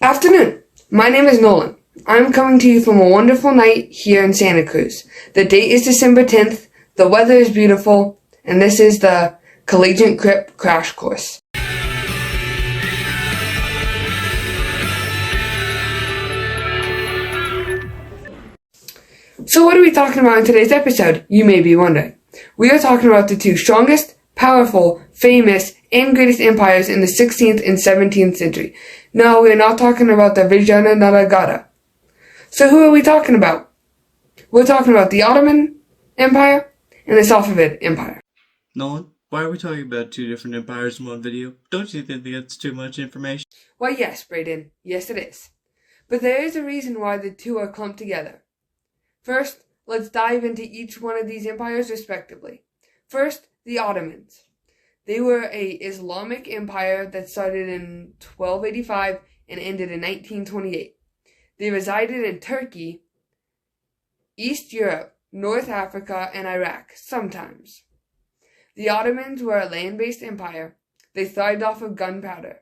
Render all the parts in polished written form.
Afternoon. My name is Nolan. I'm coming to you from a wonderful night here in Santa Cruz. The date is December 10th, the weather is beautiful, and this is the Collegiate Crip Crash Course. So what are we talking about in today's episode, you may be wondering. We are talking about the two strongest, powerful, famous, and greatest empires in the 16th and 17th century. No, we are not talking about the Vijayanagara. So who are we talking about? We're talking about the Ottoman Empire and the Safavid Empire. Nolan, why are we talking about two different empires in one video? Don't you think that's too much information? Why yes, Brayden. Yes, it is. But there is a reason why the two are clumped together. First, let's dive into each one of these empires respectively. First, the Ottomans. They were an Islamic empire that started in 1285 and ended in 1928. They resided in Turkey, East Europe, North Africa, and Iraq, sometimes. The Ottomans were a land-based empire. They thrived off of gunpowder.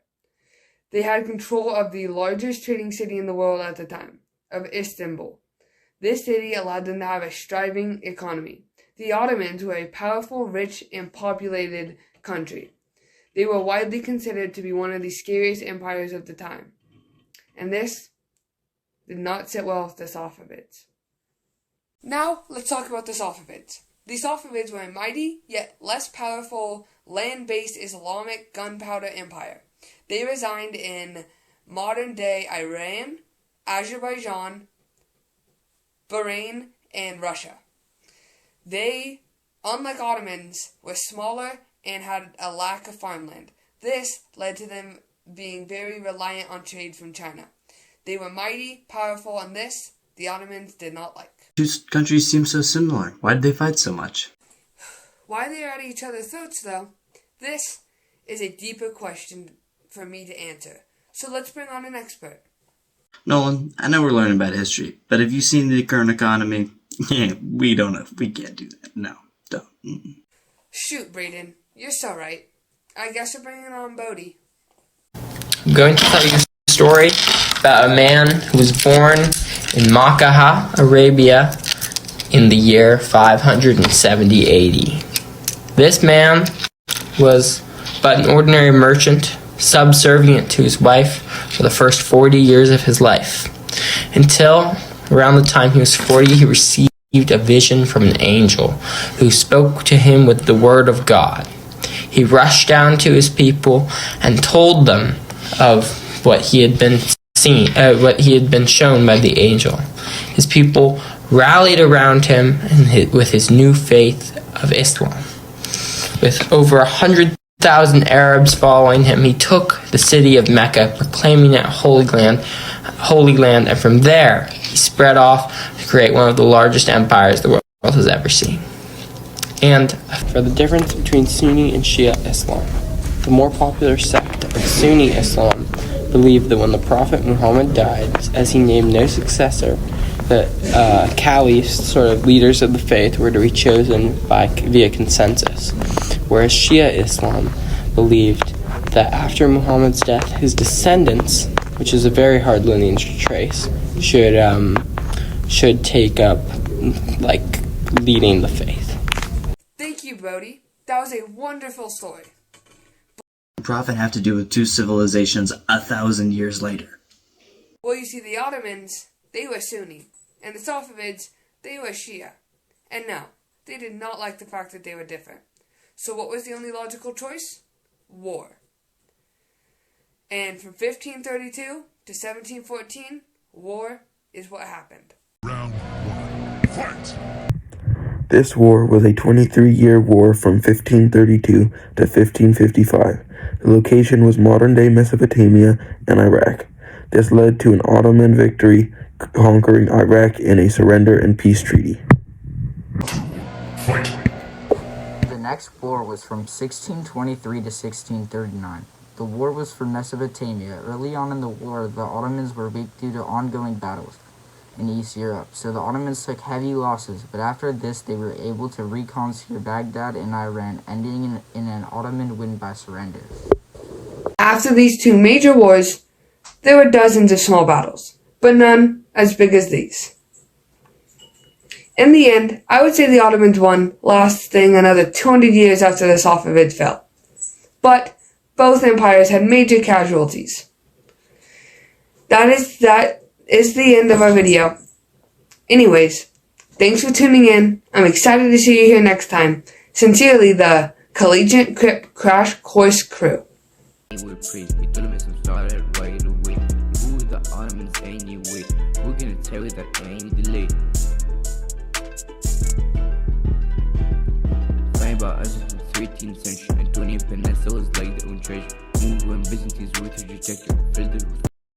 They had control of the largest trading city in the world at the time, of Istanbul. This city allowed them to have a thriving economy. The Ottomans were a powerful, rich, and populated country. They were widely considered to be one of the scariest empires of the time. And this did not sit well with the Safavids. Now, let's talk about the Safavids. The Safavids were a mighty, yet less powerful, land-based Islamic gunpowder empire. They resided in modern-day Iran, Azerbaijan, Bahrain, and Russia. They, unlike Ottomans, were smaller and had a lack of farmland. This led to them being very reliant on trade from China. They were mighty, powerful, and this the Ottomans did not like. Two countries seem so similar. Why did they fight so much? Why they are at each other's throats, though, this is a deeper question for me to answer. So let's bring on an expert. Nolan, I know we're learning about history, but have you seen the current economy? Yeah, we don't know. We can't do that. No, don't. Shoot, Brayden. You're so right. I guess we're bringing on Bodhi. I'm going to tell you a story about a man who was born in Makkah, Arabia, in the year 570 AD. This man was but an ordinary merchant, subservient to his wife for the first 40 years of his life. Until around the time he was 40, he received a vision from an angel who spoke to him with the word of God. He rushed down to his people and told them of what he had been shown by the angel. His people rallied around him with his new faith of Islam. With over 100,000 Arabs following him, he took the city of Mecca, proclaiming it holy land, and from there he spread off to create one of the largest empires the world has ever seen. And for the difference between Sunni and Shia Islam, the more popular sect of Sunni Islam believed that when the Prophet Muhammad died, as he named no successor, that caliphs, sort of leaders of the faith, were to be chosen via consensus. Whereas Shia Islam believed that after Muhammad's death, his descendants, which is a very hard lineage to trace, should take up, leading the faith. Thank you, Bodhi. That was a wonderful story. What did the Prophet have to do with two civilizations 1,000 years later? Well, you see, the Ottomans, they were Sunni, and the Safavids, they were Shia. And no, they did not like the fact that they were different. So what was the only logical choice? War. And from 1532 to 1714, war is what happened. Round one, fight! This war was a 23-year war from 1532 to 1555. The location was modern-day Mesopotamia and Iraq. This led to an Ottoman victory, conquering Iraq in a surrender and peace treaty. Fight! The next war was from 1623 to 1639. The war was for Mesopotamia. Early on in the war, the Ottomans were weak due to ongoing battles in East Europe, so the Ottomans took heavy losses, but after this they were able to reconquer Baghdad and Iran, ending in an Ottoman win by surrender. After these two major wars, there were dozens of small battles, but none as big as these. In the end, I would say the Ottomans won, lasting another 200 years after the Safavids fell. But both empires had major casualties. That is the end of our video. Anyways, thanks for tuning in. I'm excited to see you here next time. Sincerely, the Collegiate Crip Crash Course Crew. We're right away. Who is the Ottomans anyway? We're gonna tell you that any delay. Flying about us from the 13th century. Antonia Peninsula was like their own treasure. Moved when Byzantines were to reject it.